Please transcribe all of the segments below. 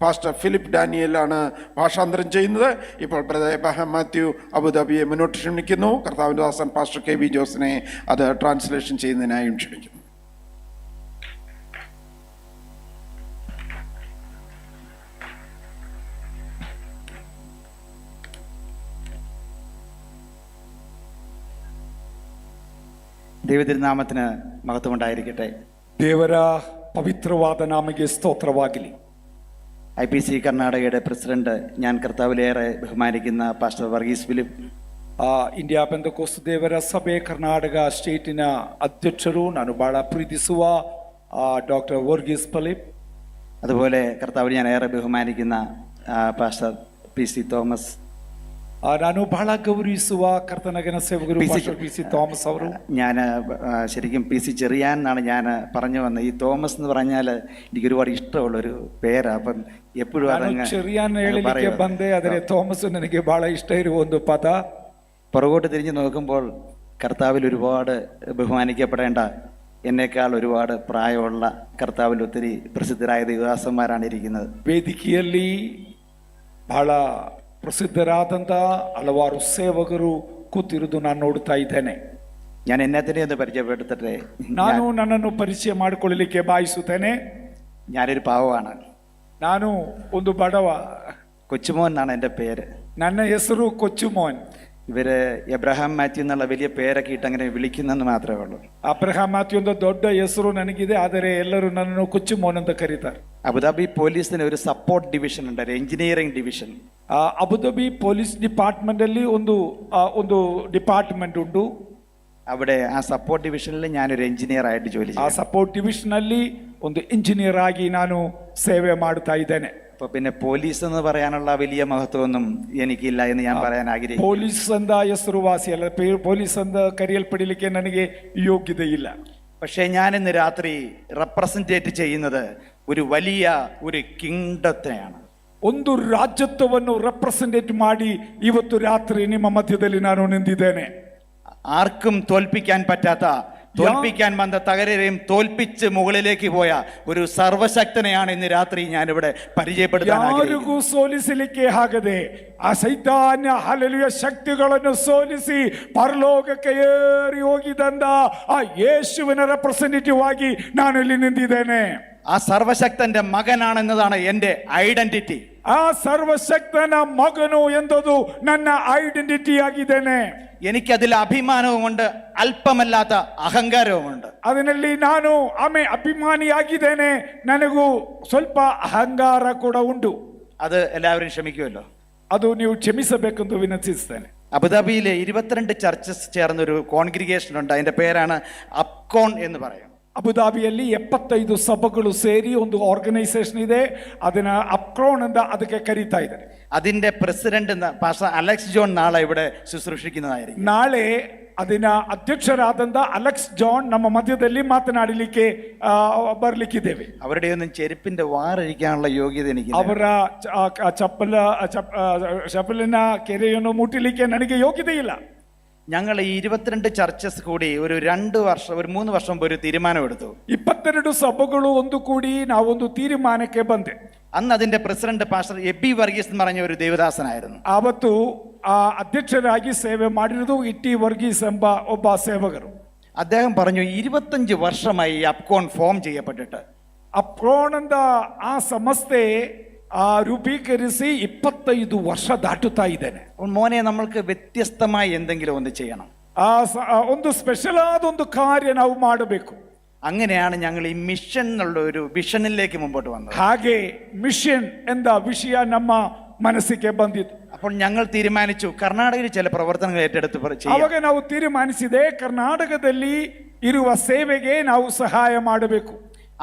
Pastor Philip ഡാനിയലാണ് ഭാഷാന്തരം ചെയ്യുന്നത്. ഇപ്പോൾ brother Abraham Mathew അബുദാബിയെ മുന്നോട്ട് ക്ഷണിക്കുന്നു. കർത്താവിൻ്റെ ദാസൻ പാസ്റ്റർ കെ വി ജോസിനെ അത് ട്രാൻസ്ലേഷൻ ചെയ്യുന്നതിനായും ക്ഷണിക്കുന്നു. ದೇವತಿರುನಾಮത്തിന് ಮಹತ್ವമുണ്ടായിരിക്കട്ടെ. ದೇವರ ಪವಿತ್ರವಾದ ನಾಮಕ್ಕೆ ಸ್ತೋತ್ರವಾಗಲಿ. IPC കർണാടകയുടെ പ്രസിഡന്റ്, ഞാൻ കർത്താവിലേറെ ബഹുമാനിക്കുന്ന പാസ്റ്റർ വർഗീസ് ഫിലിപ്പ്, ಇಂಡಿಯಾ ಪೆಂತಕೋಸ್ತ ದೇವರ ಸಭೆ ಕರ್ನಾಟಕ ಸ್ಟೇಟಿನ ಅಧ್ಯಕ್ಷರು, ನಾನು ಬಹಳ ಪ್ರೀತಿಸುವ ಡಾಕ್ಟರ್ ವರ್ಗೀಸ್ ಫಿಲಿಪ್, അതുപോലെ കർത്താവിൽ ഞാൻ ഏറെ ബഹുമാനിക്കുന്ന പാസ്റ്റർ PC തോമസ്, ನಾನು ಬಹಳ ಗೌರವಿಸುವ ಕರ್ತನಗನ ಸೇವಕರು PC തോമസ് ಅವರು. ഞാൻ ശരിക്കും PC ചെറിയാൻ എന്നാണ് ഞാൻ പറഞ്ഞു വന്നത്. ഈ തോമസ് എന്ന് പറഞ്ഞാൽ എനിക്ക് ഒരുപാട് ഇഷ്ടമുള്ളൊരു പേരാണ്. അപ്പം എപ്പോഴും ചെറിയാൻ ಹೇಳಿಕೆ ಬಂದೆ, ಆದರೆ തോമസ് ನನಗೆ ಬಹಳ ಇಷ್ಟ ಇರುವ ಒಂದು ಪದ. പുറകോട്ട് തിരിഞ്ഞ് നോക്കുമ്പോൾ കർത്താവിൽ ഒരുപാട് ബഹുമാനിക്കപ്പെടേണ്ട, എന്നേക്കാൾ ഒരുപാട് പ്രായമുള്ള, കർത്താവിൽ ഒത്തിരി പ്രസിദ്ധരായ ദേവദാസന്മാരാണ് ഇരിക്കുന്നത്. ವೇದಿಕೆಯಲ್ಲಿ ಬಹಳ ಪ್ರಸಿದ್ಧರಾದಂಥ ಹಲವಾರು ಸೇವಕರು ಕೂತಿರುವುದು ನಾನು ನೋಡ್ತಾ ಇದ್ದೇನೆ. ഞാൻ എന്നെ തന്നെ ഒന്ന് പരിചയപ്പെടുത്തട്ടെ. ನಾನು ನನ್ನನ್ನು ಪರಿಚಯ ಮಾಡಿಕೊಳ್ಳಲಿಕ್ಕೆ ಬಯಸುತ್ತೇನೆ. ഞാനൊരു പാവമാണ്. ನಾನು ಒಂದು ಬಡವ. കൊച്ചുമോൻ എന്നാണ് എൻ്റെ പേര്. ನನ್ನ ಹೆಸರು ಕೊಚ್ಚುಮೋನ್. ഇവര് എബ്രഹാം മാത്യു എന്നുള്ള വലിയ പേരൊക്കെ ഇട്ട് അങ്ങനെ വിളിക്കുന്നെന്ന് മാത്രമേ ഉള്ളൂ. ಅಬ್ರಹಾಂ ಮಾಥ್ಯೂ ಒಂದು ದೊಡ್ಡ ಹೆಸರು ನನಗಿದೆ, ಆದರೆ ಎಲ್ಲರೂ ನನ್ನನ್ನು ಕೊಚ್ಚುಮೋನ್ ಅಂತ ಕರೀತಾರೆ. അബുദാബി പോലീസിന് ഒരു സപ്പോർട്ട് ഡിവിഷൻ ഉണ്ട്, ഒരു engineering division. Abu Dhabi police department ಅಲ್ಲಿ ಒಂದು ಡಿಪಾರ್ಟ್ಮೆಂಟ್ ಉಂಟು. അവിടെ ആ സപ്പോർട്ട് ഡിവിഷനിൽ ഞാനൊരു എഞ്ചിനീയർ ആയിട്ട് ജോലി ചെയ്യും. ಆ ಸಪೋರ್ಟ್ ಡಿವಿಷನ್ ಅಲ್ಲಿ ಒಂದು ಇಂಜಿನಿಯರ್ ಆಗಿ ನಾನು ಸೇವೆ ಮಾಡ್ತಾ ಇದ್ದೇನೆ. അപ്പൊ പിന്നെ പോലീസ് എന്ന് പറയാനുള്ള വലിയ മഹത്വമൊന്നും എനിക്കില്ല എന്ന് ഞാൻ പറയാൻ ആഗ്രഹിക്കുന്നു. ಪೊಲೀಸ್ ಅಂದ ಹೆಸರುವಾಸಿ ಅಲ್ಲ, ಪೊಲೀಸ್ ಅಂದ ಕರೆಯಲ್ಪಡಲಿಕ್ಕೆ ನನಗೆ ಯೋಗ್ಯತೆ ಇಲ್ಲ. പക്ഷേ ഞാൻ ഇന്ന് രാത്രി റെപ്രസെന്റേറ്റ് ചെയ്യുന്നത് ഒരു വലിയ ഒരു കിങ്ഡത്തെയാണ്. ಒಂದು ರಾಜ್ಯತ್ವವನ್ನು ರೆಪ್ರೆಸೆಂಟೇಟ್ ಮಾಡಿ ಇವತ್ತು ರಾತ್ರಿ ನಿಮ್ಮ ಮಧ್ಯದಲ್ಲಿ ನಾನು ನಿಂತಿದ್ದೇನೆ. ആർക്കും തോൽപ്പിക്കാൻ പറ്റാത്ത, തോൽപ്പിക്കാൻ വന്ന തകരെയും തോൽപ്പിച്ച് മുകളിലേക്ക് പോയ ഒരു സർവശക്തനെയാണ് ഇന്ന് രാത്രി ഞാനിവിടെ പരിചയപ്പെടുത്താൻ ആഗ്രഹിക്കുന്നത്. ಯಾರಿಗೂ ಸೋಲಿಸಲಿಕ್ಕೆ ಆಗದೆ ಆ ಸೈತಾನ್ಯ ಹಲ್ಲೆಲೂಯ ಶಕ್ತಿಗಳನ್ನು ಸೋಲಿಸಿ ಪರಲೋಕಕ್ಕೆ ಏರಿ ಹೋಗಿದಂದ ಆ ಯೇಸುವಿನ ರೆಪ್ರೆಸೆಂಟೇಟಿವ್ ಆಗಿ ನಾನು ಇಲ್ಲಿ ನಿಂತಿದ್ದೇನೆ. ആ സർവശക്തന്റെ മകനാണെന്നതാണ് എൻ്റെ ഐഡന്റിറ്റി. ಆ ಸರ್ವಶಕ್ತನ ಮಗನು ಎಂಬುದು ನನ್ನ ಐಡೆಂಟಿಟಿ ಆಗಿದ್ದೇನೆ. എനിക്കതിൽ അഭിമാനവുമുണ്ട്, അല്പമല്ലാത്ത അഹങ്കാരവുമുണ്ട്. ಅದರಲ್ಲಿ ನಾನು ಅಭಿಮಾನಿಯಾಗಿದ್ದೇನೆ, ನನಗೂ ಸ್ವಲ್ಪ ಅಹಂಕಾರ ಕೂಡ ಉಂಟು. അത് എല്ലാവരും ക്ഷമിക്കുമല്ലോ. ಅದು ನೀವು ಕ್ಷಮಿಸಬೇಕೆಂದು ವಿನಂತಿಸ್ತೇನೆ. അബുദാബിയിലെ 22 ചർച്ചസ് ചേർന്നൊരു കോൺഗ്രിഗേഷൻ ഉണ്ട്. അതിന്റെ പേരാണ് അപ്കോൺ എന്ന് പറയും. ಅಬುದಾಬಿಯಲ್ಲಿ 75 ಸಭೆಗಳು ಸೇರಿ ಒಂದು ಆರ್ಗನೈಸೇಷನ್ ಇದೆ, ಅದನ್ನ ಅಪ್ಕ್ರೋನ್ ಅಂತ ಅದಕ್ಕೆ ಕರೀತಾ ಇದ್ದಾರೆ. അതിന്റെ പ്രസിഡന്റ് പാസ്റ്റർ അലക്സ് ജോൺ നാളെ ഇവിടെ ശുശ്രൂഷിക്കുന്നതായിരിക്കും. ನಾಳೆ അതിನ ಅಧ್ಯಕ್ಷರಾದಂತ ಅಲೆಕ್ಸ್ ಜಾನ್ ನಮ್ಮ ಮಧ್ಯದಲ್ಲಿ ಮಾತನಾಡಲಿಕ್ಕೆ ಬರ್ಲಿಕ್ಕಿದ್ದೇವೆ. അവരുടെ ഒന്നും ചെരുപ്പിന്റെ വാറഴിക്കാനുള്ള യോഗ്യത എനിക്ക്, ಅವರ ಚಪ್ಪಲಿನ ಕೆರೆಯನ್ನು ಮುಟ್ಟಲಿಕ್ಕೆ ನನಗೆ ಯೋಗ್ಯತೆ ಇಲ್ಲ. ഞങ്ങൾ ഈ 22 ചർച്ചസ് കൂടി ഒരു 3 വർഷം ഒരു തീരുമാനമെടുത്തു. 22 സഭಗಳು ಒಂದು ಕೂಡಿ ನಾವೊಂದು ತೀರ್ಮಾನಕ್ಕೆ ಬಂದೆ. അന്ന് അതിന്റെ പ്രസിഡന്റ് പാസ്റ്റർ എബി വർഗീസ് എന്ന് പറഞ്ഞ ഒരു ദേവദാസനായിരുന്നു. ಆವತ್ತು ಆ ಅಧ್ಯಕ್ಷರಾಗಿ ಸೇವೆ ಮಾಡಿರುವುದು ಇಟಿ ವರ್ಗೀಸ್ ಎಂಬ ಒಬ್ಬ ಸೇವಕರು. അദ്ദേഹം പറഞ്ഞു, 25 വർഷമായി അപ്കോൺ ഫോം ചെയ്യപ്പെട്ടിട്ട്. ಅಪ್ಕ್ರೋನ್ ಅಂತ ಆ ಸಂಸ್ಥೆ രൂപീകരിಸಿ 25 ವರ್ಷ ದಾಟುತ್ತಾ ಇದ್ದೇನೆ. മോനെ, നമ്മൾക്ക് വ്യത്യസ്തമായി എന്തെങ്കിലും ഒന്ന് ചെയ്യണം. ಒಂದು ಸ್ಪೆಷಲ್ ಆದ ಒಂದು ಕಾರ್ಯ ನಾವು ಮಾಡಬೇಕು. അങ്ങനെയാണ് ഞങ്ങൾ ഈ മിഷൻ എന്നുള്ള ഒരു വിഷനിലേക്ക് മുമ്പോട്ട് വന്നത്. ಹಾಗೆ ಮಿಷನ್ ಎಂದ ವಿಷಯ ನಮ್ಮ ಮನಸ್ಸಿಗೆ ಬಂದಿತ್ತು. അപ്പോൾ ഞങ്ങൾ തീരുമാനിച്ചു കർണാടകയിൽ ചില പ്രവർത്തനങ്ങൾ ഏറ്റെടുത്ത് ಅವಾಗ ನಾವು ತೀರ್ಮಾನಿಸಿದೆ, ಕರ್ನಾಟಕದಲ್ಲಿ ಇರುವ ಸೇವೆಗೆ ನಾವು ಸಹಾಯ ಮಾಡಬೇಕು.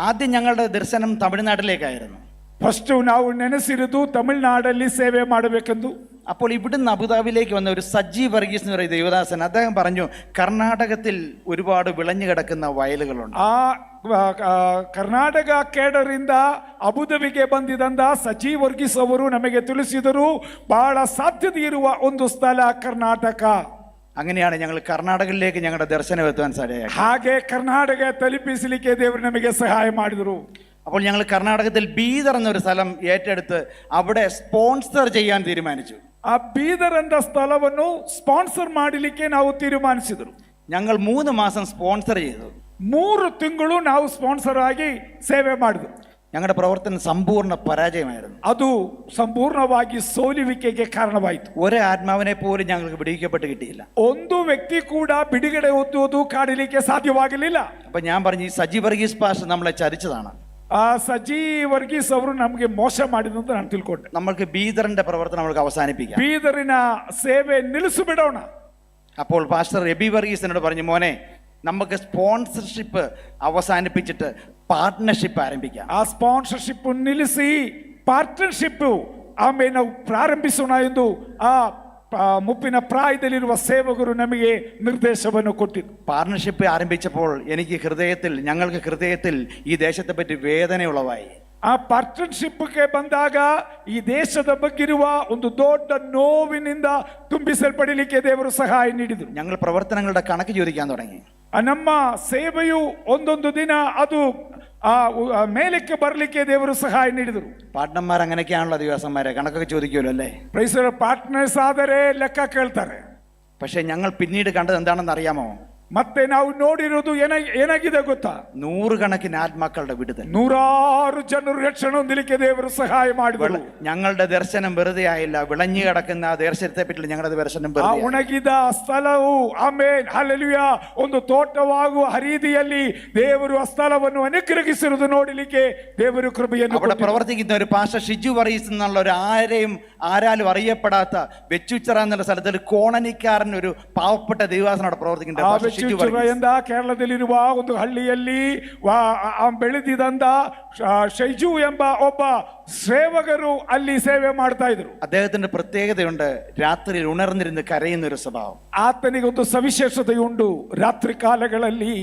ആദ്യം ഞങ്ങളുടെ ദർശനം തമിഴ്നാട്ടിലേക്കായിരുന്നു. ಫಸ್ಟ್ ನಾವು ನೆನೆಸಿರುವುದು ತಮಿಳುನಾಡಲ್ಲಿ ಸೇವೆ ಮಾಡಬೇಕೆಂದು. അപ്പോൾ ഇവിടുന്ന് അബുദാബിയിലേക്ക് വന്ന ഒരു സജി വർഗീസ് എന്ന് പറയുന്ന ദേവദാസൻ, അദ്ദേഹം പറഞ്ഞു, കർണാടകത്തിൽ ഒരുപാട് വിളഞ്ഞു കിടക്കുന്ന വയലുകളുണ്ട്. ಆ ಕರ್ನಾಟಕ ಕೇಡರಿಂದ ಅಬುದಾಬಿಗೆ ಬಂದಿದ್ದ ಸಜಿ ವರ್ಗೀಸ್ ಅವರು ನಮಗೆ ತಿಳಿಸಿದರು, ಬಹಳ ಸಾಧ್ಯತೆ ಇರುವ ಒಂದು ಸ್ಥಳ ಕರ್ನಾಟಕ. അങ്ങനെയാണ് ഞങ്ങൾ കർണാടകയിലേക്ക് ഞങ്ങളുടെ ദർശനം എത്താൻ സാധ്യത. ಹಾಗೆ ಕರ್ನಾಟಕ ತಲುಪಿಸಲಿಕ್ಕೆ ದೇವರು ನಮಗೆ ಸಹಾಯ ಮಾಡಿದರು. അപ്പോൾ ഞങ്ങൾ കർണാടകത്തിൽ ബീദർ എന്നൊരു സ്ഥലം ഏറ്റെടുത്ത് അവിടെ സ്പോൺസർ ചെയ്യാൻ തീരുമാനിച്ചു. ಆ ಬೀದರ್ ಎಂದ ಸ್ಥಳವನ್ನು ಸ್ಪಾನ್ಸರ್ ಮಾಡಲಿಕ್ಕೆ ನಾವು ತೀರ್ಮಾನಿಸಿದರು. ഞങ്ങൾ 3 മാസം സ്പോൺസർ ചെയ്തു. 3 ತಿಂಗಳು ನಾವು ಸ್ಪಾನ್ಸರ್ ಆಗಿ ಸೇವೆ ಮಾಡಿದ್ರು. ഞങ്ങളുടെ പ്രവർത്തനം സമ്പൂർണ്ണ പരാജയമായിരുന്നു. ಅದು ಸಂಪೂರ್ಣವಾಗಿ ಸೋಲುವಿಕೆಗೆ ಕಾರಣವಾಯಿತು. ഒരേ ആത്മാവിനെ പോലും ഞങ്ങൾക്ക് വിടിവിക്കപ്പെട്ട് കിട്ടിയില്ല. ಒಂದು ವ್ಯಕ್ತಿ ಕೂಡ ಬಿಡುಗಡೆ ಹೊಂದುವುದು ಕಾಡಲಿಕ್ಕೆ ಸಾಧ್ಯವಾಗಲಿಲ್ಲ. അപ്പൊ ഞാൻ പറഞ്ഞു, ഈ സജി വർഗീസ് പാസ്റ്റർ നമ്മളെ ചതിച്ചതാണ്. ಆ ಸಜಿ ವರ್ಗೀಸ್ ಅವರು ನಮಗೆ ಮೋಸ ಮಾಡಿದ್ರು ಅಂತ ನಾನು ತಿಳ್ಕೊಂಡೆ. നമ്മൾക്ക് ബീദറിന്റെ പ്രവർത്തനം നമ്മൾക്ക് അവസാനിപ്പിക്കാം. ಬೀದರಿನ ಸೇವೆ ನಿಲ್ಲಿಸಿಬಿಡೋಣ. അപ്പോൾ പാസ്റ്റർ എബി വർഗീസ് എന്നോട് പറഞ്ഞു, മോനെ നമുക്ക് സ്പോൺസർഷിപ്പ് അവസാനിപ്പിച്ചിട്ട് പാർട്ട്ണർഷിപ്പ് ആരംഭിക്കാം. ಆ ಸ್ಪಾನ್ಸರ್ಶಿಪ್ ನಿಲ್ಲಿಸಿ ಪಾರ್ಟ್ನರ್ಶಿಪ್ ಆಮೇಲೆ ನಾವು ಪ್ರಾರಂಭಿಸೋಣ ಎಂದು ಆ ಮುಪ್ಪಿನ ಪ್ರಾಯದಲ್ಲಿರುವ ಸೇವಕರು ನಮಗೆ ನಿರ್ದೇಶವನ್ನು ಕೊಟ್ಟಿದ್ದು. പാർട്ട്ണർഷിപ്പ് ആരംഭിച്ചപ്പോൾ ഞങ്ങൾക്ക് ഹൃദയത്തിൽ ഈ ദേശത്തെ പറ്റി വേദന ഉളവായി. ಆ ಪಾರ್ಟ್ನರ್ಶಿಪ್ಗೆ ಬಂದಾಗ ಈ ದೇಶದ ಬಗ್ಗಿರುವ ಒಂದು ದೊಡ್ಡ ನೋವಿನಿಂದ ತುಂಬಿಸಲ್ಪಡಲಿಕ್ಕೆ ದೇವರು ಸಹಾಯ ನೀಡಿದರು. ഞങ്ങൾ പ്രവർത്തനങ്ങളുടെ കണക്ക് ചോദിക്കാൻ തുടങ്ങി. ನಮ್ಮ ಸೇವೆಯು ಒಂದೊಂದು ದಿನ ಅದು ಮೇಲಕ್ಕೆ ಬರಲಿಕ್ಕೆ ದೇವರು ಸಹಾಯ ನೀಡಿದರು. പാർട്ട്ണർമാർ അങ്ങനെയൊക്കെയാണല്ലോ ദിവസന്മാരെ, കണക്കൊക്കെ ചോദിക്കുമല്ലോ അല്ലേ. ಪ್ರೈಸರ ಪಾರ್ಟ್ನರ್ಸ್ ಆದರೆ ಲೆಕ್ಕ ಕೇಳ್ತಾರೆ. പക്ഷെ ഞങ്ങൾ പിന്നീട് കണ്ടത് എന്താണെന്ന് അറിയാമോ? ಮತ್ತೆ ನಾವು ನೋಡಿರೋದು ಏನಾಗಿದೆ ಗೊತ್ತಾ? 100 കണക്കിന് ആത്മാക്കളുടെ വിടുതൽ, 100 ಜನರು ರಕ್ಷಣೆ ಹೊಂದಲಿಕ್ಕೆ ದೇವರು ಸಹಾಯ ಮಾಡಿದರು. ഞങ്ങളുടെ ദർശനം വെറുതെ ആയില്ല. വിളഞ്ഞു കിടക്കുന്ന ആ ദർശനത്തെ പറ്റി ഞങ്ങളുടെ ദർശനം ಆ ಒಣಗಿದ ಸ್ಥಳವು ಆಮೇನ್ ಹಲ್ಲೆಲೂಯಾ ಒಂದು ತೋಟವಾಗುವ ರೀತಿಯಲ್ಲಿ ದೇವರು ಆ ಸ್ಥಳವನ್ನು ಅನುಗ್ರಹಿಸಿರುವುದು ನೋಡಲಿಕ್ಕೆ ದೇವರು ಕೃಪೆಯನ್ನು അവിടെ പ്രവർത്തിക്കുന്ന ഒരു പാസ്റ്റർ ഷിജു വർഗീസ് എന്നുള്ള ഒരു ആരാലും അറിയപ്പെടാത്ത വെച്ചുച്ചിറ എന്നുള്ള സ്ഥലത്ത് ഒരു കോണനിക്കാരൻ, ഒരു പാവപ്പെട്ട ദൈവദാസനോട് പ്രവർത്തിക്കുന്നുണ്ട്. ಎಂದ ಕೇರಳದಲ್ಲಿರುವ ಒಂದು ಹಳ್ಳಿಯಲ್ಲಿ ಬೆಳೆದಿದಂತ ಶೈಜು ಎಂಬ ಒಬ್ಬ ಸೇವಕರು ಅಲ್ಲಿ ಸೇವೆ ಮಾಡ್ತಾ ಇದ್ರು. അദ്ദേഹത്തിന്റെ പ്രത്യേകതയുണ്ട്, രാത്രിയിൽ ഉണർന്നിരുന്ന് കരയുന്ന ഒരു സ്വഭാവം. ಆತನಿಗೊಂದು ಸವಿಶೇಷತೆಯುಂಟು. ರಾತ್ರಿ ಕಾಲಗಳಲ್ಲಿ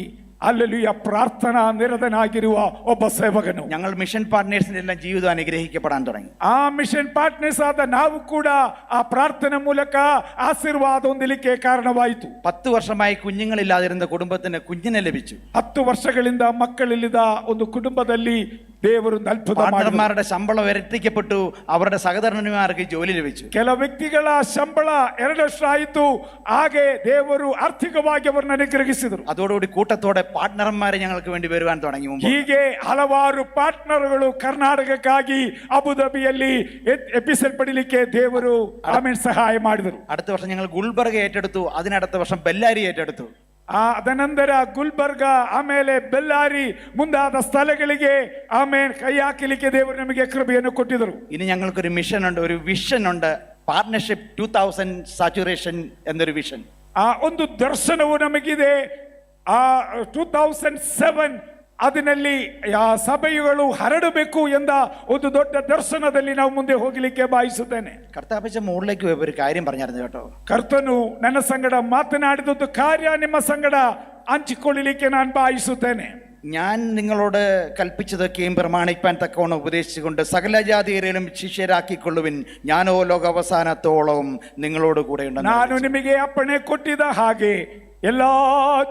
ಅಲ್ಲೆಲೂಯ ಪ್ರಾರ್ಥನಾ ನಿರತನಾಗಿರುವ ಒಬ್ಬ ಸೇವಕನು. ഞങ്ങൾ മിഷൻ പാർട്ട്നേഴ്സിന്റെ എല്ലാം ജീവിതം അനുഗ്രഹിക്കപ്പെടാൻ തുടങ്ങി. ಆ ಮಿಷನ್ ಪಾರ್ಟ್ನರ್ಸ್ ಆದ ನಾವು ಕೂಡ ಆ ಪ್ರಾರ್ಥನೆ ಮೂಲಕ ಆಶೀರ್ವಾದ ಹೊಂದಲಿಕ್ಕೆ ಕಾರಣವಾಯಿತು. 10 വർഷമായി കുഞ്ഞുങ്ങളില്ലാതിരുന്ന കുടുംബത്തിന് കുഞ്ഞിനെ ലഭിച്ചു. 10 ವರ್ಷಗಳಿಂದ ಮಕ್ಕಳಿಲ್ಲದ ಒಂದು ಕುಟುಂಬದಲ್ಲಿ ದೇವರು ಅದ್ಭುತ ಮಾಡಿದರು. പാർട്ട്ണർമാരുടെ ശമ്പളം ഇരട്ടിക്കപ്പെട്ടു. അവരുടെ സഹധർമ്മിണിമാർക്ക് ജോലി ലഭിച്ചു. ಕೆಲ ವ್ಯಕ್ತಿಗಳ ಸಂಬಳ 2 ವರ್ಷ ಆಯಿತು. ಹಾಗೆ ದೇವರು ಆರ್ಥಿಕವಾಗಿ ಅವರನ್ನು ಅನುಗ್ರಹಿಸಿದರು. അതോടുകൂടി കൂട്ടത്തോടെ പാർട്ട്ണർമാരെ ഞങ്ങൾക്ക് വേണ്ടി വരുവാൻ തുടങ്ങി. ಹೀಗೆ ಹಲವಾರು ಪಾರ್ಟ್ನರ್ಗಳು ಕರ್ನಾಟಕಕ್ಕಾಗಿ ಅಬುದಾಬಿಯಲ್ಲಿ ಎಬ್ಬಿಸಲ್ಪಡಲಿಕ್ಕೆ ದೇವರು ಆಮೇಲೆ ಸಹಾಯ ಮಾಡಿದರು. അടുത്ത വർഷം ഞങ്ങൾ ഗുൽബർഗ ഏറ്റെടുത്തു. അതിനടുത്ത വർഷം ബെല്ലാരി ഏറ്റെടുത്തു. ಅದನಂತರ ಗುಲ್ಬರ್ಗ ಆಮೇಲೆ ಬೆಲ್ಲಾರಿ ಮುಂದಾದ ಸ್ಥಳಗಳಿಗೆ ಆಮೇಲೆ ಕೈ ಹಾಕಲಿಕ್ಕೆ ದೇವರು ನಮಗೆ ಕೃಪೆಯನ್ನು ಕೊಟ್ಟಿದರು. ഇനി ഞങ്ങൾക്കൊരു മിഷൻ ഉണ്ട്, ഒരു വിഷൻ ഉണ്ട്. പാർട്ട്ണർഷിപ്പ് 2000 സാച്ചുറേഷൻ എന്നൊരു വിഷൻ. ಆ ಒಂದು ದರ್ಶನವು ನಮಗಿದೆ. 2007 അതിನಲ್ಲಿ ಸಭೆಗಳು ಹರಡಬೇಕು ಎಂದ ಒಂದು ದೊಡ್ಡ ದರ್ಶನದಲ್ಲಿ ನಾವು ಮುಂದೆ ಹೋಗಲಿಕ್ಕೆ ಬಯಸುತ್ತೇನೆ. കർത്താപ്പച്ച മുകളിലേക്ക് പോയപ്പോൾ ഒരു കാര്യം പറഞ്ഞായിരുന്നു കേട്ടോ. ಕರ್ತನು ನನ್ನ ಸಂಗಡ ಮಾತನಾಡಿದೊಂದು ಕಾರ್ಯ ನಿಮ್ಮ ಸಂಗಡ ಹಂಚಿಕೊಳ್ಳಲಿಕ್ಕೆ ನಾನು ಬಯಸುತ್ತೇನೆ. ഞാൻ നിങ്ങളോട് കൽപ്പിച്ചതൊക്കെയും പ്രമാണിപ്പാൻ തക്കവണ്ണം ഉപദേശിച്ചുകൊണ്ട് സകല ജാതിയരെയും ശിഷ്യരാക്കിക്കൊള്ളുവിൻ, ഞാനോ ലോകാവസാനത്തോളം നിങ്ങളോട് കൂടെ ഉണ്ട്. ನಾನು ನಿಮಗೆ ಅಪ್ಪಣೆ ಕೊಟ್ಟಿದ್ದ ಹಾಗೆ ಎಲ್ಲಾ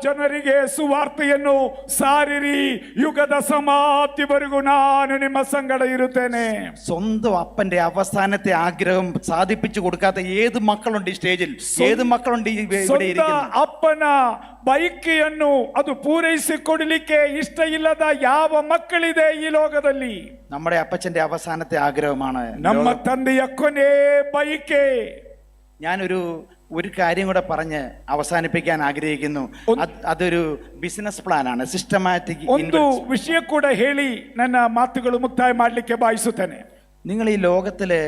ಜನರಿಗೆ ಸುವಾರ್ತೆಯನ್ನು ಸಾರಿರಿ, ಯುಗದ ಸಮಾಪ್ತಿವರೆಗೂ ನಾನು ನಿಮ್ಮ ಸಂಗಡ ಇರುತ್ತೇನೆ. സ്വന്തം അപ്പന്റെ അവസാനത്തെ ആഗ്രഹം സാധിപ്പിച്ചു കൊടുക്കാത്ത ഏത് മക്കളുണ്ട് ഈ സ്റ്റേജിൽ? ഏത് മക്കളുണ്ട് ഇവിടെ ഇരിക്കുന്നത്? ಅಪ್ಪನ ಬೈಕೆಯನ್ನು ಅದು ಪೂರೈಸಿಕೊಡಲಿಕ್ಕೆ ಇಷ್ಟ ಇಲ್ಲದ ಯಾವ ಮಕ್ಕಳಿದೆ ಈ ಲೋಕದಲ್ಲಿ? നമ്മുടെ അപ്പച്ചന്റെ അവസാനത്തെ ആഗ്രഹമാണ് ನಮ್ಮ ತಂದೆಯ ಕೊನೆ ಬೈಕೆ. ഒരു കാര്യം കൂടെ പറഞ്ഞ് അവസാനിപ്പിക്കാൻ ആഗ്രഹിക്കുന്നു. അതൊരു ബിസിനസ് പ്ലാൻ ആണ്, സിസ്റ്റമാറ്റിക്. ಒಂದು ವಿಷಯ ಕೂಡ ಹೇಳಿ ನನ್ನ ಮಾತುಗಳು ಮುಕ್ತಾಯ ಮಾಡಲಿಕ್ಕೆ ಬಯಸುತ್ತೇನೆ. നിങ്ങൾ ഈ ലോകത്തിലെ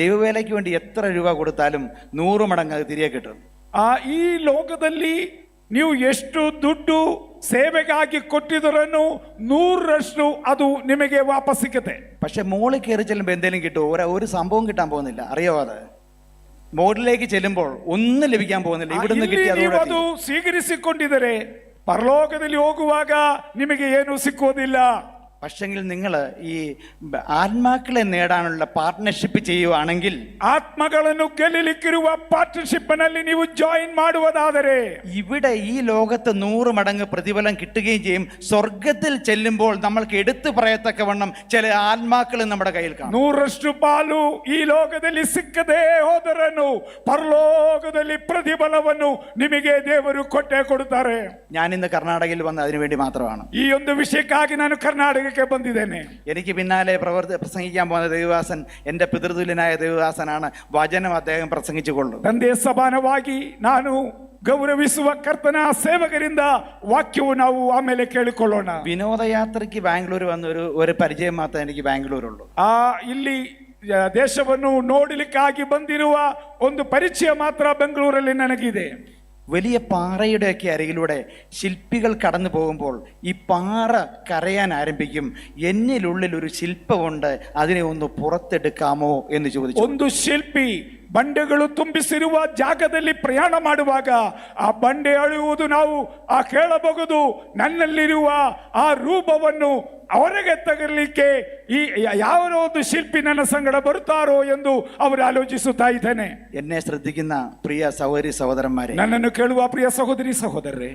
ദൈവവേലയ്ക്ക് വേണ്ടി എത്ര രൂപ കൊടുത്താലും 100 മടങ്ങ് അത് തിരികെ കിട്ടും. ಈ ಲೋಕದಲ್ಲಿ ನೀವು ಎಷ್ಟು ದುಡ್ಡು ಸೇವೆಗಾಗಿ ಕೊಟ್ಟಿದ್ದರನ್ನು 100ರಷ್ಟು ಅದು ನಿಮಗೆ ವಾಪಸ್ ಸಿಗುತ್ತೆ. പക്ഷെ മോളിൽ കയറി ചെല്ലുമ്പോൾ എന്തെങ്കിലും കിട്ടുമോ? ഒരു സംഭവം കിട്ടാൻ പോകുന്നില്ല, അറിയോ? അത് മോഡിലേക്ക് ചെല്ലുമ്പോൾ ഒന്നും ലഭിക്കാൻ പോകുന്നില്ല. ഇവിടുന്ന് ಅದು ಸ್ವೀಕರಿಸಿಕೊಂಡಿದ್ದರೆ ಪರಲೋಕದಲ್ಲಿ ಹೋಗುವಾಗ ನಿಮಗೆ ಏನು ಸಿಕ್ಕುವುದಿಲ್ಲ. പക്ഷെങ്കിൽ നിങ്ങൾ ഈ ആത്മാക്കളെ നേടാനുള്ള പാർട്ട്ണർഷിപ്പ് ചെയ്യുവാണെങ്കിൽ, ಆತ್ಮಗಳನ್ನು ಗೆಲ್ಲಲಿಕ್ಕಿರುವ ಪಾರ್ಟ್ನರ್ಶಿಪ್ ನಲ್ಲಿ ನೀವು ಜಾಯಿನ್ ಮಾಡುವುದಾದರೆ, ഇവിടെ ഈ ലോകത്ത് 100 മടങ്ങ് പ്രതിഫലം കിട്ടുകയും ചെയ്യും. സ്വർഗത്തിൽ ചെല്ലുമ്പോൾ നമ്മൾക്ക് എടുത്തു പറയത്തക്കവണ്ണം ചില ആത്മാക്കൾ നമ്മുടെ കയ്യിൽ കാണും. 100ರಷ್ಟು ಪಾಲು ಈ ಲೋಕದಲ್ಲಿ ಸಿಕ್ಕದೇ ಹೋದರನ್ನು ಪರಲೋಕದಲ್ಲಿ ಪ್ರತಿಫಲವನ್ನು ನಿಮಗೆ ದೇವರು ಕೊಟ್ಟೇ ಕೊಡುತ್ತಾರೆ. ഞാൻ ഇന്ന് കർണാടകയിൽ വന്ന് അതിനു വേണ്ടി മാത്രമാണ്. ಈ ಒಂದು ವಿಷಯಕ್ಕಾಗಿ ನಾನು ಕರ್ನಾಟಕಕ್ಕೆ ಬಂದಿದ್ದೇನೆ. എനിക്ക് പിന്നാലെ പ്രസംഗിക്കാൻ പോകുന്ന ദേവദാസൻ എൻ്റെ പിതൃതുല്യനായ ദേവദാസനാണ്. വചനം അദ്ദേഹം പ്രസംഗിച്ചു കൊള്ളും. ತಂದೆಯ ಸಮಾನವಾಗಿ ನಾನು ಗೌರವಿಸುವ ಕರ್ತನ ಸೇವಕರಿಂದ ವಾಕ್ಯವು ನಾವು ಆಮೇಲೆ ಕೇಳಿಕೊಳ್ಳೋಣ. വിനോദയാത്രയ്ക്ക് ബാംഗ്ലൂർ വന്ന ഒരു പരിചയം മാത്രമേ എനിക്ക് ബാംഗ്ലൂരുള്ളൂ. ಇಲ್ಲಿ ದೇಶವನ್ನು ನೋಡಲಿಕ್ಕಾಗಿ ಬಂದಿರುವ ಒಂದು ಪರಿಚಯ ಮಾತ್ರ ಬೆಂಗಳೂರಲ್ಲಿ ನನಗಿದೆ. വലിയ പാറയുടെയൊക്കെ അരികിലൂടെ ശില്പികൾ കടന്നു പോകുമ്പോൾ ഈ പാറ കരയാൻ ആരംഭിക്കും. എന്നിലുള്ളിൽ ഒരു ശില്പമുണ്ട്, അതിനെ ഒന്ന് പുറത്തെടുക്കാമോ എന്ന് ചോദിച്ചു. ಒಂದು ಶಿಲ್ಪಿ ಬಂಡೆಗಳು ತುಂಬಿಸಿರುವ ಜಾಗದಲ್ಲಿ ಪ್ರಯಾಣ ಮಾಡುವಾಗ ಆ ಬಂಡೆ ಅಳೆಯುವುದು ನಾವು ಕೇಳಬಹುದು. ನನ್ನಲ್ಲಿರುವ ಆ ರೂಪವನ್ನು ಹೊರಗೆ ತಗಲಿಕ್ಕೆ ಈ ಯಾವ ಒಂದು ಶಿಲ್ಪಿ ನನ್ನ ಸಂಗಡ ಬರುತ್ತಾರೋ ಎಂದು ಅವರು ಆಲೋಚಿಸುತ್ತಾ ಇದ್ದೇನೆ. എന്നെ ശ്രദ്ധിക്കുന്ന പ്രിയ സഹോദരി സഹോദരന്മാരെ, ನನ್ನನ್ನು ಕೇಳುವ ಪ್ರಿಯ ಸಹೋದರಿ ಸಹೋದರರೇ,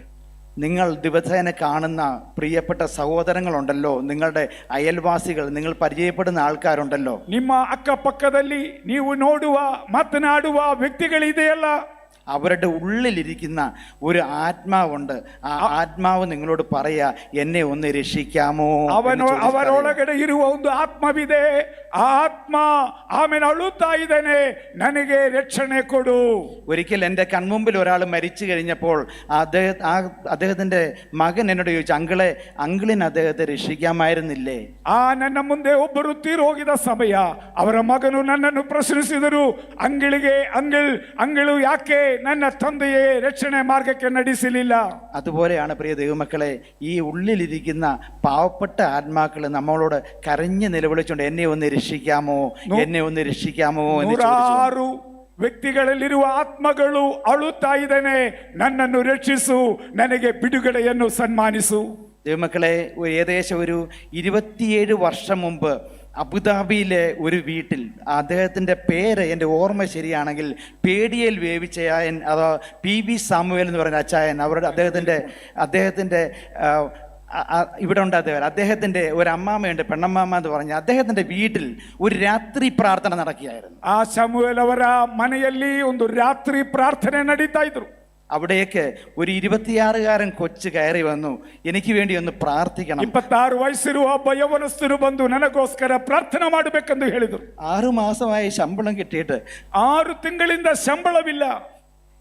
നിങ്ങൾ ദിവസേന കാണുന്ന പ്രിയപ്പെട്ട സഹോദരങ്ങളുണ്ടല്ലോ, നിങ്ങളുടെ അയൽവാസികൾ, നിങ്ങൾ പരിചയപ്പെടുന്ന ആൾക്കാരുണ്ടല്ലോ, ನಿಮ್ಮ ಅಕ್ಕಪಕ್ಕದಲ್ಲಿ ನೀವು ನೋಡುವ ಮಾತನಾಡುವ ವ್ಯಕ್ತಿಗಳಿದೆಯಲ್ಲ, അവരുടെ ഉള്ളിലിരിക്കുന്ന ഒരു ആത്മാവുണ്ട്. ആ ആത്മാവ് നിങ്ങളോട് പറയാ, എന്നെ ഒന്ന് രക്ഷിക്കാമോ. ಅವರೊಳಗಡೆ ಇರುವ ಒಂದು ಆತ್ಮವಿದೆ. ಆ ಆತ್ಮ ಆಮೇಲೆ ಅಳುತ್ತಾ ಇದ್ದಾನೆ, ನನಗೆ ರಕ್ಷಣೆ ಕೊಡು. ഒരിക്കൽ എൻ്റെ കൺമുമ്പിൽ ഒരാൾ മരിച്ചു കഴിഞ്ഞപ്പോൾ അദ്ദേഹത്തിന്റെ മകൻ എന്നോട് ചോദിച്ചു, അങ്കിളിന് അദ്ദേഹത്തെ രക്ഷിക്കാമായിരുന്നില്ലേ? ನನ್ನ ಮುಂದೆ ಒಬ್ಬರು ತೀರೋಗಿದ ಸಮಯ ಅವರ ಮಗನು ನನ್ನನ್ನು ಪ್ರಶ್ನಿಸಿದರು, ಅಂಗಳು ಯಾಕೆ ನನ್ನ ತಂದೆಯೇ ರಕ್ಷಣೆ ಮಾರ್ಗಕ್ಕೆ ನಡೆಸಲಿಲ್ಲ? അതുപോലെയാണ് പ്രിയ ദൈവമക്കളെ, ഈ ഉള്ളിലിരിക്കുന്ന പാവപ്പെട്ട ആത്മാക്കൾ നമ്മളോട് കരഞ്ഞ് നിലവിളിച്ചുകൊണ്ട് എന്നെ ഒന്ന് രക്ഷിക്കാമോ, എന്നെ ഒന്ന് രക്ഷിക്കാമോ എന്ന് ചോദിച്ചു. 106 ವ್ಯಕ್ತಿಗಳಲ್ಲಿರುವ ಆತ್ಮಗಳು ಅಳುತ್ತಾ ಇದ್ದಾನೆ, ನನ್ನನ್ನು ರಕ್ಷಿಸು, ನನಗೆ ಬಿಡುಗಡೆಯನ್ನು ಸನ್ಮಾನಿಸು. ദൈവമക്കളെ, ഏകദേശം ഒരു 27 വർഷം മുമ്പ് അബുദാബിയിലെ ഒരു വീട്ടിൽ, അദ്ദേഹത്തിൻ്റെ പേര് എൻ്റെ ഓർമ്മ ശരിയാണെങ്കിൽ പേടിയൽ വേവിച്ചയായൻ, അതോ PB സാമുവേൽ എന്ന് പറയുന്ന അച്ചായൻ, അദ്ദേഹത്തിൻ്റെ ഇവിടെ ഉണ്ട്. അദ്ദേഹത്തിൻ്റെ ഒരു അമ്മാമ്മയുണ്ട്, പെണ്ണമ്മാമ്മ എന്ന് പറഞ്ഞ്, അദ്ദേഹത്തിൻ്റെ വീട്ടിൽ ഒരു രാത്രി പ്രാർത്ഥന നടക്കുകയായിരുന്നു. ആ ശമൂവേൽ ಅವರ ಮನೆಯಲ್ಲಿ ಒಂದು ರಾತ್ರಿ ಪ್ರಾರ್ಥನೆ ನಡೀತಾ ಇದ್ರು. അവിടേക്ക് ഒരു 26-കാരൻ കൊച്ചു കയറി വന്നു, എനിക്ക് വേണ്ടി ഒന്ന് പ്രാർത്ഥിക്കണം. 26 ವಯಸ್ಸಿರುವ ಒಬ್ಬ ಯವನಸ್ಥರು ಬಂದು ನನಗೋಸ್ಕರ ಪ್ರಾರ್ಥನೆ ಮಾಡಬೇಕೆಂದು ಹೇಳಿದರು. 6 മാസമായി ശമ്പളം കിട്ടിയിട്ട് 6 ತಿಂಗಳಿಂದ ಶಂಬಳವಿಲ್ಲ.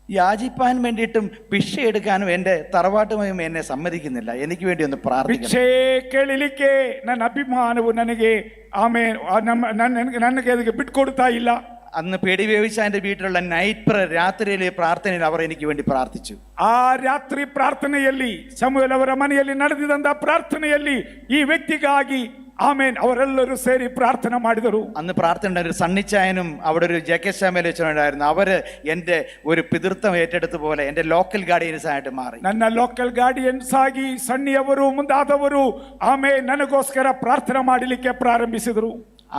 യാചിപ്പാൻ വേണ്ടിയിട്ടും ഭിക്ഷ എടുക്കാനും എൻ്റെ തറവാട്ടുമയും എന്നെ സമ്മതിക്കുന്നില്ല. എനിക്ക് വേണ്ടി ഒന്ന് പ്രാർത്ഥിക്കണം. ಭಿಕ್ಷೆ ಕೇಳಲಿಕ್ಕೆ ನನ್ನ ಅಭಿಮಾನವು ನನಗೆ ನನಗೆ ಅದಕ್ಕೆ ಬಿಟ್ಕೊಡ್ತಾ ಇಲ್ಲ. അന്ന് പേടി വേവിച്ച എൻ്റെ വീട്ടിലുള്ള നൈറ്റ് പ്രയർ, രാത്രിയിലെ പ്രാർത്ഥനയിൽ അവർ എനിക്ക് വേണ്ടി പ്രാർത്ഥിച്ചു. ಆ ರಾತ್ರಿ ಪ್ರಾರ್ಥನೆಯಲ್ಲಿ, ಸಮುವೇಲ್ ಅವರ ಮನೆಯಲ್ಲಿ ನಡೆದಿದ್ದಂತ ಪ್ರಾರ್ಥನೆಯಲ್ಲಿ ಈ ವ್ಯಕ್ತಿಗಾಗಿ ആമേൻ അവരെല്ലാവരും ಸೇರಿ ಪ್ರಾರ್ಥನೆ ಮಾಡಿದರು. അന്ന് പ്രാർത്ഥന ഒരു സണ്ണിച്ചായനും അവിടെ ഒരു JK ശാമേൽ വെച്ചുണ്ടായിരുന്നു. അവര് എൻ്റെ ഒരു പിതൃത്വം ഏറ്റെടുത്ത പോലെ എൻ്റെ ലോക്കൽ ഗാർഡിയൻസ് ആയിട്ട് മാറി. ನನ್ನ ಲೋಕಲ್ ಗಾರ್ಡಿಯನ್ಸ್ ಆಗಿ ಸಣ್ಣಿಯವರು ಮುಂದಾದವರು ಆಮೇಲೆ ನನಗೋಸ್ಕರ ಪ್ರಾರ್ಥನೆ ಮಾಡಲಿಕ್ಕೆ ಪ್ರಾರಂಭಿಸಿದರು.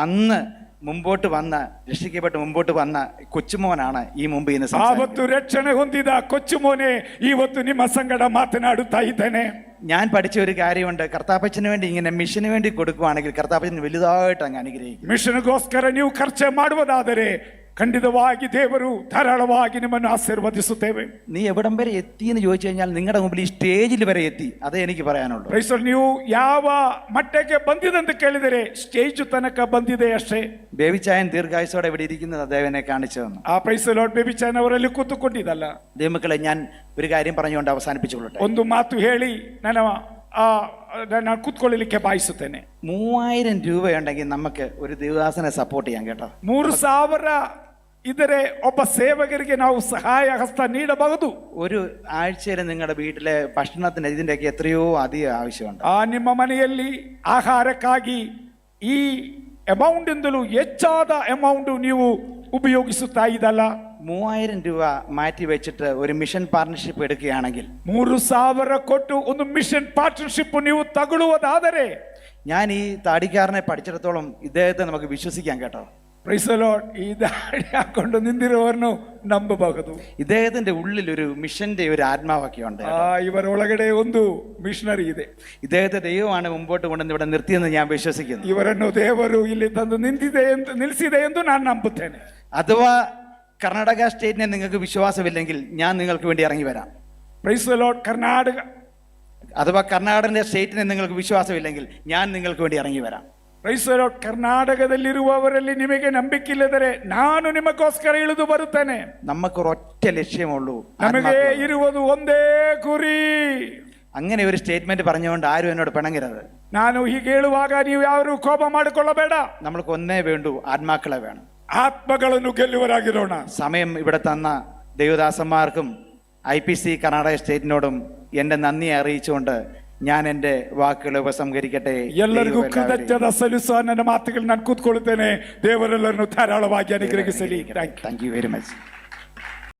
അന്ന് മുമ്പോട്ട് വന്ന, രക്ഷിക്കപ്പെട്ട് മുമ്പോട്ട് വന്ന കൊച്ചുമോനാണ് ഈ മുമ്പ് ഇന്ന് ആവತ್ತು ರಕ್ಷಣೆ ಹೊಂದಿದ ಕೊಚ್ಚುಮೋನೆ ಇವತ್ತು ನಿಮ್ಮ ಸಂಗಡ ಮಾತನಾಡುತ್ತಾ ಇದ್ದೇನೆ. ഞാൻ പഠിച്ച ഒരു കാര്യമുണ്ട്, കർത്താപ്പച്ചന് വേണ്ടി ഇങ്ങനെ മിഷന് വേണ്ടി കൊടുക്കുവാണെങ്കിൽ കർത്താപ്പച്ചന് വലുതായിട്ട് അങ്ങ് അനുഗ്രഹിക്കും. ಮಿಷನ್ಗೋಸ್ಕರ ನೀವು ಖರ್ಚು ಮಾಡುವುದಾದರೆ ಖಂಡಿತವಾಗಿ ದೇವರು ಧಾರಾಳವಾಗಿ ನಿಮ್ಮನ್ನು ಆಶೀರ್ವದಿಸುತ್ತೇವೆ. നീ എവിടം വരെ എത്തി എന്ന് ചോദിച്ചു കഴിഞ്ഞാൽ നിങ്ങളുടെ മുമ്പിൽ ഈ സ്റ്റേജിൽ വരെ എത്തി, അതേ എനിക്ക് പറയാനുള്ളൂ. ನೀವು ಯಾವ ಮಟ್ಟಕ್ಕೆ ಬಂದಿದೆ ಅಂತ ಕೇಳಿದರೆ സ്റ്റേജ് ತನಕ ಬಂದಿದೆ ಅಷ್ಟೇ. ബേബിച്ചായൻ ദീർഘായുസോടെ ഇവിടെ ഇരിക്കുന്നത് അദ്ദേഹനെ കാണിച്ചു തന്നു. ಆ ಪ್ರೈಸ್ ಲಾರ್ಡ್ ಬೇಬಿಚಾಯನ್ ಅವರಲ್ಲಿ ಕೂತುಕೊಂಡಿದ್ದಲ್ಲ. ദൈവമക്കളെ, ഞാൻ ഒരു കാര്യം പറഞ്ഞുകൊണ്ട് അവസാനിപ്പിച്ചുകൊള്ളട്ടെ. ಒಂದು ಮಾತು ಹೇಳಿ ನಾನು ಕೂತ್ಕೊಳ್ಳಲಿಕ್ಕೆ ಬಾಯಿಸುತ್ತೇನೆ. 3000 രൂപയുണ്ടെങ്കിൽ നമുക്ക് ഒരു ദേവദാസനെ സപ്പോർട്ട് ചെയ്യാം കേട്ടോ. 3000 ഇതരെ ಒಬ್ಬ ಸೇವಕರಿಗೆ ನಾವು ಸಹಾಯ ಹಸ್ತ ನೀಡಬಹುದು. ഒരു ആഴ്ചയിൽ നിങ്ങളുടെ വീട്ടിലെ ഭക്ഷണത്തിന് ഇതിൻ്റെയൊക്കെ എത്രയോ അധികം ആവശ്യമുണ്ട്. ನಿಮ್ಮ ಮನೆಯಲ್ಲಿ ಆಹಾರಕ್ಕಾಗಿ ಈ ಅಮೌಂಟಿಂದಲೂ ಹೆಚ್ಚಾದ ಅಮೌಂಟ್ ನೀವು ಉಪಯೋಗಿಸುತ್ತಾ ಇದ್ದಲ್ಲ. 3000 രൂപ മാറ്റി വെച്ചിട്ട് ഒരു മിഷൻ പാർട്ണർഷിപ്പ് എടുക്കുകയാണെങ്കിൽ, 3000 ಕೊಟ್ಟು ಒಂದು ಮಿಷನ್ ಪಾರ್ಟ್ನರ್ಶಿಪ್ ನೀವು ತಗೊಳ್ಳುವುದಾದರೆ, ഞാൻ ഈ താടിക്കാരനെ പഠിച്ചിടത്തോളം ഇദ്ദേഹത്തെ നമുക്ക് ವಿಶ್ವಸಿക്കാൻ കേട്ടോ. Praise the Lord. ಈ ದಾಡಿ ಹಾಕೊಂಡು ನಿಂತಿರುವವರನ್ನು ನಂಬಬಹುದು. ಇദ്ദേഹത്തിന്റെ ഉള്ളിൽ ഒരു മിഷന്റെ ഒരു ആത്മാവൊക്കെ ഉണ്ട്. ಇವರ ಒಳಗಡೆ ಒಂದು ಮಿಷನರಿ ಇದೆ. ഇദ്ദേഹത്തെ ദൈവമാണ് മുമ്പോട്ട് കൊണ്ടുവന്ന് ഇവിടെ നിർത്തിയെന്ന് ഞാൻ വിശ്വസിക്കുന്നു. ಇವರನ್ನು ದೇವರು ಇಲ್ಲಿ ತಂದು ನಿಲ್ಲಿಸಿದೆ ಎಂದು ನಾನು ನಂಬುತ್ತೇನೆ. അഥവാ കർണാടക സ്റ്റേറ്റിനെ നിങ്ങൾക്ക് വിശ്വാസമില്ലെങ്കിൽ ഞാൻ നിങ്ങൾക്ക് വേണ്ടി ഇറങ്ങി വരാം. Price the lord. ಕರ್ನಾಟಕ അഥവാ കർണാടക സ്റ്റേറ്റിനെ നിങ്ങൾക്ക് വിശ്വാസമില്ലെങ്കിൽ ഞാൻ നിങ്ങൾക്ക് വേണ്ടി ഇറങ്ങി വരാം. Price the lord. ಕರ್ನಾಟಕದಲ್ಲಿರುವವರಲ್ಲಿ ನಿಮಗೆ ನಂಬಿಕೆಯಿಲ್ಲದರೆ ನಾನು ನಿಮಗೋಸ್ಕರ ಇಳಿದು ಬರುತ್ತೇನೆ. നമുക്കൊരൊറ്റ ലക്ഷ്യമുള്ളൂ, ನಮಗೆ ಇರುವುದು ಒಂದೇ ಗುರಿ. അങ്ങനെ ഒരു സ്റ്റേറ്റ്മെന്റ് പറഞ്ഞുകൊണ്ട് ആരും എന്നോട് പിണങ്ങരുത്. ನಾನು ಹೀಗೆ ಹೇಳುವಾಗ ನೀವು ಯಾರು ಕೋಪ ಮಾಡಿಕೊಳ್ಳಬೇಡ. നമ്മൾക്ക് ഒന്നേ വേണ്ടൂ, ആത്മാക്കളെ വേണം. ആത്മಗಳನ್ನು ಗೆಲ್ಲುವರಾಗಿರೋಣ. സമയം ഇവിടെ തന്ന ദൈവദാസന്മാർക്കും IPC കർണാടക സ്റ്റേറ്റിനോടും എൻ്റെ നന്ദി അറിയിച്ചുകൊണ്ട് ഞാൻ എൻ്റെ വാക്കുകൾ ഉപസംഹരിക്കട്ടെ. ಎಲ್ಲರಿಗೂ ಕೃತಜ್ಞತೆ ಸಲ್ಲಿಸುವ ನನ್ನ ಮಾತುಗಳು ನಾನು ಕೂತ್ಕೊಳ್ಳುತ್ತೇನೆ. ದೇವರೆಲ್ಲರನ್ನು ಧಾರಾಳವಾಗಿ ಅನುಗ್ರಹಿಸಲಿ. Thank you very much.